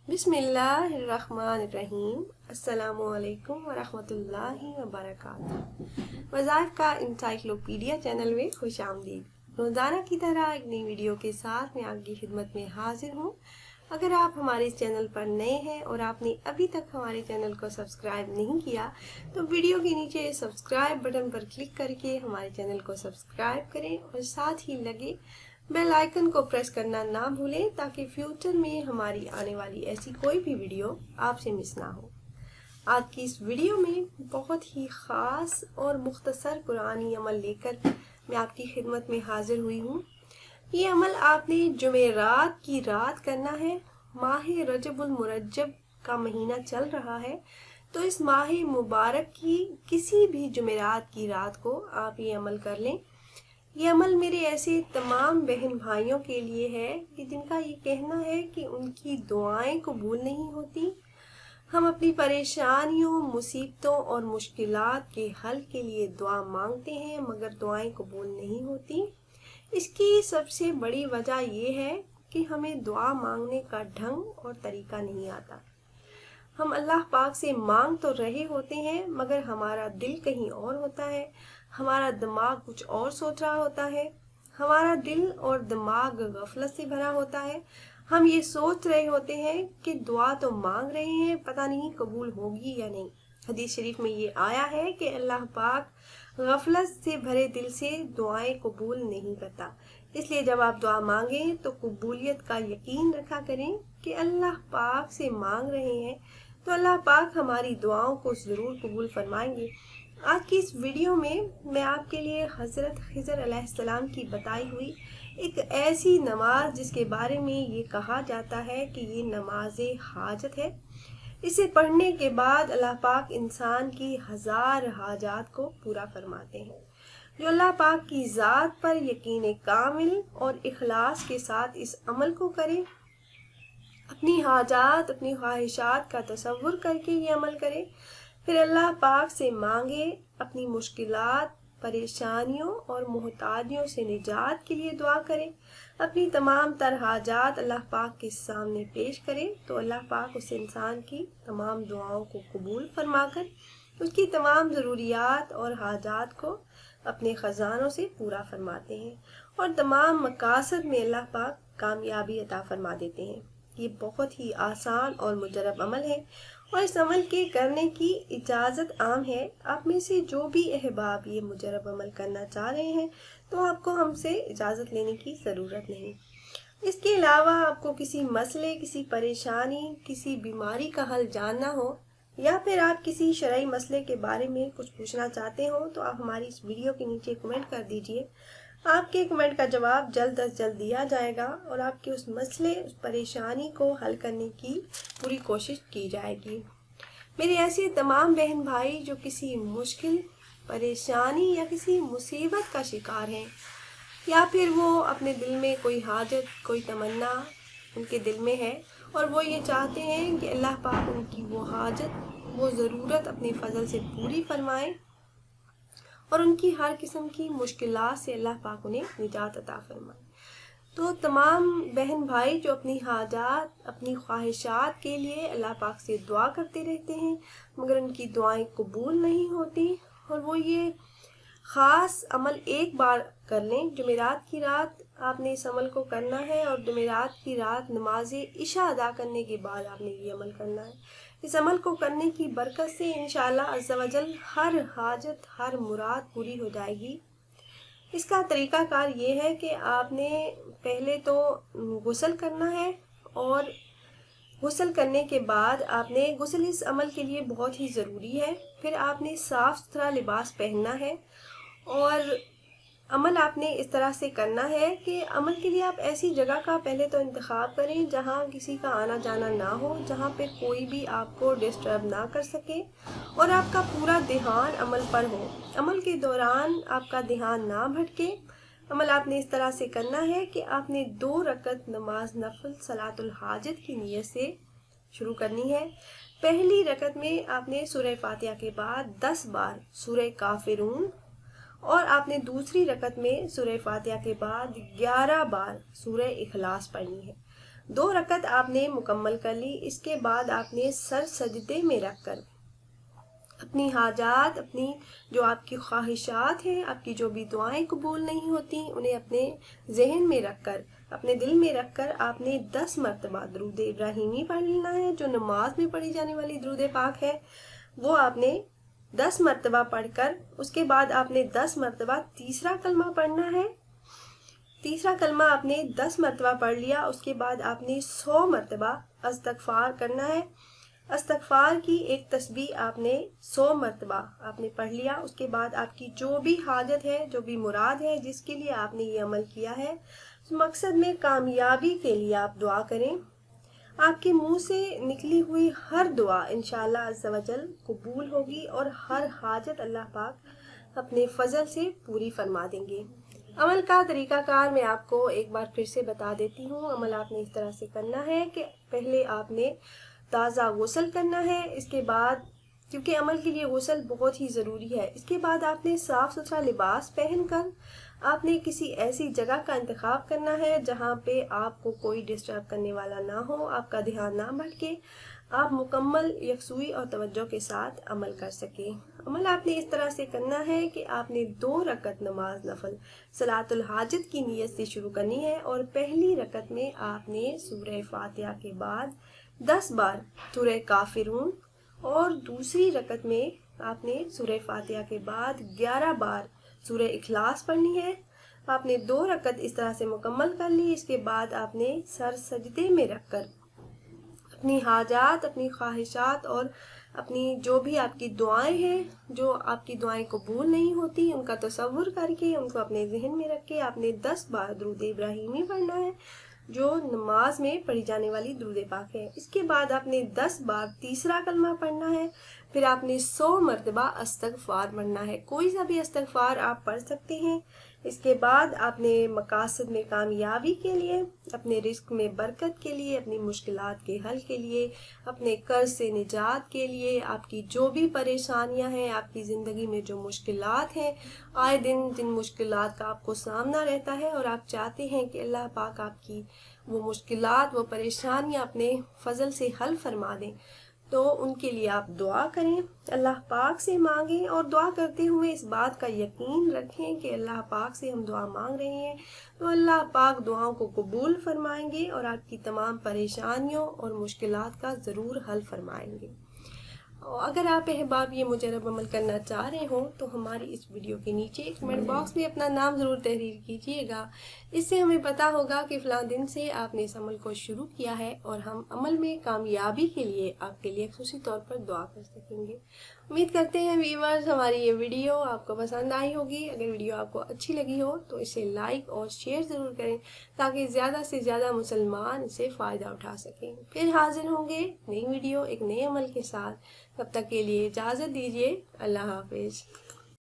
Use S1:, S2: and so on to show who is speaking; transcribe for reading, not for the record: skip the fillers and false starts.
S1: बिस्मिल्लाहिर्रहमानिर्रहीम। अस्सलामुअलैकुम वरहमतुल्लाहि वबरकातुहू। वज़ाइफ का इंसाइक्लोपीडिया चैनल में खुश आमदीद। रोज़ाना की तरह एक नई वीडियो के साथ मैं आपकी खिदमत में हाजिर हूँ। अगर आप हमारे इस चैनल पर नए हैं और आपने अभी तक हमारे चैनल को सब्सक्राइब नहीं किया तो वीडियो के नीचे सब्सक्राइब बटन पर क्लिक करके हमारे चैनल को सब्सक्राइब करें और साथ ही लगे बेल आइकन को प्रेस करना ना भूलें ताकि फ्यूचर में हमारी आने वाली ऐसी कोई भी वीडियो आपसे मिस ना हो। आज की इस वीडियो में बहुत ही ख़ास और मुख्तसर कुरानी अमल लेकर मैं आपकी खिदमत में हाजिर हुई हूँ। ये अमल आपने जुमेरात की रात करना है। माह रजबुल मुरज्जब का महीना चल रहा है, तो इस माह मुबारक की किसी भी जुमेरात की रात को आप ये अमल कर लें। ये अमल मेरे ऐसे तमाम बहन भाइयों के लिए है कि जिनका ये कहना है कि उनकी दुआएं कबूल नहीं होती। हम अपनी परेशानियों, मुसीबतों और मुश्किलात के हल के लिए दुआ मांगते हैं मगर दुआएं कबूल नहीं होती। इसकी सबसे बड़ी वजह ये है कि हमें दुआ मांगने का ढंग और तरीका नहीं आता। हम अल्लाह पाक से मांग तो रहे होते हैं मगर हमारा दिल कहीं और होता है, हमारा दिमाग कुछ और सोच रहा होता है। हमारा दिल और दिमाग गफलत से भरा होता है। हम ये सोच रहे होते हैं कि दुआ तो मांग रहे हैं, पता नहीं कबूल होगी या नहीं। हदीस शरीफ में ये आया है कि अल्लाह पाक गफलत से भरे दिल से दुआएं कबूल नहीं करता। इसलिए जब आप दुआ मांगें तो कबूलियत का यकीन रखा करें कि अल्लाह पाक से मांग रहे हैं तो अल्लाह पाक हमारी दुआओं को ज़रूर कबूल फरमाएंगे। आज की इस वीडियो में मैं आपके लिए हज़रत खिज़र अलैहिस्सलाम की बताई हुई एक ऐसी नमाज जिसके बारे में ये कहा जाता है कि ये नमाज हाजत है। इसे पढ़ने के बाद अल्लाह पाक इंसान की 1000 हाजात को पूरा फरमाते हैं। जो अल्लाह पाक की ज़ात पर यकीन कामिल और इखलास के साथ इस अमल को करे, अपनी हाजात, अपनी ख्वाहिशात का तसव्वुर करके ये अमल करे, फिर अल्लाह पाक से मांगे, अपनी मुश्किलात, परेशानियों और मोहताजियों से निजात के लिए दुआ करे, अपनी तमाम तर हाजात अल्लाह पाक के सामने पेश करे, तो अल्लाह पाक उस इंसान की तमाम दुआओं को कबूल फरमाकर उसकी तमाम ज़रूरियात और हाजात को अपने ख़जानों से पूरा फरमाते हैं और तमाम मकासद में अल्लाह पाक कामयाबी अता फरमा देते हैं। ये बहुत ही आसान और मुजरब अमल है और इस अमल के करने की इजाज़त आम है। आप में से जो भी अहबाब ये मुजरब अमल करना चाह रहे हैं तो आपको हमसे इजाज़त लेने की ज़रूरत नहीं। इसके अलावा आपको किसी मसले, किसी परेशानी, किसी बीमारी का हल जानना हो या फिर आप किसी शरई मसले के बारे में कुछ पूछना चाहते हो तो आप हमारी इस वीडियो के नीचे कमेंट कर दीजिए। आपके कमेंट का जवाब जल्द अज जल्द दिया जाएगा और आपके उस मसले, उस परेशानी को हल करने की पूरी कोशिश की जाएगी। मेरे ऐसे तमाम बहन भाई जो किसी मुश्किल, परेशानी या किसी मुसीबत का शिकार हैं या फिर वो अपने दिल में कोई हाजत, कोई तमन्ना उनके दिल में है और वो ये चाहते हैं कि अल्लाह पाक उनकी वो हाजत, वो ज़रूरत अपने फजल से पूरी फरमाए और उनकी हर किस्म की मुश्किलात से अल्लाह पाक उन्हें निजात अता फरमाए। तो तमाम बहन भाई जो अपनी हाजात, अपनी ख्वाहिशात के लिए अल्लाह पाक से दुआ करते रहते हैं मगर उनकी दुआएं कबूल नहीं होती और वो ये ख़ास अमल एक बार कर लें। जुमेरात की रात आपने इस अमल को करना है और जुमेरात की रात नमाज इशा अदा करने के बाद आपने ये अमल करना है। इस अमल को करने की बरकत से इंशाअल्लाह अज़्ज़ा वजल हर हाजत, हर मुराद पूरी हो जाएगी। इसका तरीक़ाकार ये है कि आपने पहले तो गुस्ल करना है और गुस्ल करने के बाद आपने, गुस्ल इस अमल के लिए बहुत ही ज़रूरी है, फिर आपने साफ़ सुथरा लिबास पहनना है और अमल आपने इस तरह से करना है कि अमल के लिए आप ऐसी जगह का पहले तो इंतखाब करें जहां किसी का आना जाना ना हो, जहां पे कोई भी आपको डिस्टर्ब ना कर सके और आपका पूरा ध्यान अमल पर हो। अमल के दौरान आपका ध्यान ना भटके। अमल आपने इस तरह से करना है कि आपने 2 रकत नमाज नफल सलातुल हाजत की नीयत से शुरू करनी है। पहली रकत में आपने सूरह फातिहा के बाद 10 बार सूरह काफिरून और आपने दूसरी रकत में सूरह फातिहा के बाद 11 बार सूरह इखलास पढ़नी है। 2 रकत आपने मुकम्मल कर ली। इसके बाद आपने सर सजदे में रखकर अपनी हाजात, अपनी जो आपकी ख्वाहिशात हैं, आपकी जो भी दुआएं कबूल नहीं होती, उन्हें अपने जहन में रखकर, अपने दिल में रखकर आपने 10 मरतबा दरूद इब्राहिमी पढ़ना है। जो नमाज में पढ़ी जाने वाली दरूद पाक है वो आपने 10 मरतबा पढ़कर उसके बाद आपने 10 मरतबा तीसरा कलमा पढ़ना है। तीसरा कलमा आपने 10 मरतबा पढ़ लिया, उसके बाद आपने 100 मरतबा इस्तगफार करना है। इस्तगफार की एक तस्बीह आपने 100 मरतबा आपने पढ़ लिया। उसके बाद आपकी जो भी हाजत है, जो भी मुराद है, जिसके लिए आपने ये अमल किया है, उस मकसद में कामयाबी के लिए आप दुआ करें। आपके मुंह से निकली हुई हर दुआ इंशाअल्लाह अज़्ज़ा वजल कबूल होगी और हर हाजत अल्लाह पाक अपने फजल से पूरी फरमा देंगे। अमल का तरीकाकार मैं आपको एक बार फिर से बता देती हूँ। अमल आपने इस तरह से करना है कि पहले आपने ताज़ा गुस्ल करना है। इसके बाद, क्योंकि अमल के लिए गुस्ल बहुत ही ज़रूरी है, इसके बाद आपने साफ़ सुथरा लिबास पहनकर आपने किसी ऐसी जगह का इंतखाब करना है जहाँ पे आपको कोई डिस्टर्ब करने वाला ना हो, आपका ध्यान ना भटके, आप मुकम्मल यकसुई और तवज्जो के साथ अमल कर सकें। अमल आपने इस तरह से करना है कि आपने 2 रकत नमाज नफल सलातुल हाजत की नीयत से शुरू करनी है और पहली रकत में आपने सूरह फातिहा के बाद 10 बार सूरह काफिरून और दूसरी रकत में आपने सूरह फातिहा के बाद 11 बार सूरह इखलास पढ़नी है। आपने 2 रकत इस तरह से मुकम्मल कर ली। इसके बाद आपने सर सजदे में रखकर अपनी हाजात, अपनी ख्वाहिशात और अपनी जो भी आपकी दुआएं हैं, जो आपकी दुआएं कबूल नहीं होती, उनका तसव्वुर करके, उनको अपने जहन में रख के आपने 10 बार दरूद इब्राहिमी पढ़ना है, जो नमाज में पढ़ी जाने वाली दरूद पाक है। इसके बाद आपने 10 बार तीसरा कलमा पढ़ना है। फिर आपने 100 मरतबा इस्तगफार पढ़ना है। कोई सा भी इस्तगफार आप पढ़ सकते हैं। इसके बाद आपने मकासद में कामयाबी के लिए, अपने रिस्क में बरकत के लिए, अपनी मुश्किलात के हल के लिए, अपने कर्ज से निजात के लिए, आपकी जो भी परेशानियां हैं, आपकी ज़िंदगी में जो मुश्किलात हैं, आए दिन जिन मुश्किलात का आपको सामना रहता है और आप चाहते हैं कि अल्लाह पाक आपकी वो मुश्किलात, वो परेशानियां अपने फजल से हल फरमा दें, तो उनके लिए आप दुआ करें, अल्लाह पाक से मांगें और दुआ करते हुए इस बात का यकीन रखें कि अल्लाह पाक से हम दुआ मांग रहे हैं तो अल्लाह पाक दुआओं को कबूल फरमाएंगे और आपकी तमाम परेशानियों और मुश्किलात का ज़रूर हल फरमाएंगे। और अगर आप अहबाब ये मुजरब अमल करना चाह रहे हो तो हमारी इस वीडियो के नीचे कमेंट बॉक्स में अपना नाम ज़रूर तहरीर कीजिएगा। इससे हमें पता होगा कि फ़लाँ दिन से आपने इस अमल को शुरू किया है और हम अमल में कामयाबी के लिए आपके लिए खुशी तौर पर दुआ कर सकेंगे। उम्मीद करते हैं व्यूअर्स हमारी ये वीडियो आपको पसंद आई होगी। अगर वीडियो आपको अच्छी लगी हो तो इसे लाइक और शेयर ज़रूर करें ताकि ज़्यादा से ज़्यादा मुसलमान इसे फ़ायदा उठा सकें। फिर हाजिर होंगे नई वीडियो एक नए अमल के साथ। तब तक के लिए इजाज़त दीजिए। अल्लाह हाफिज़।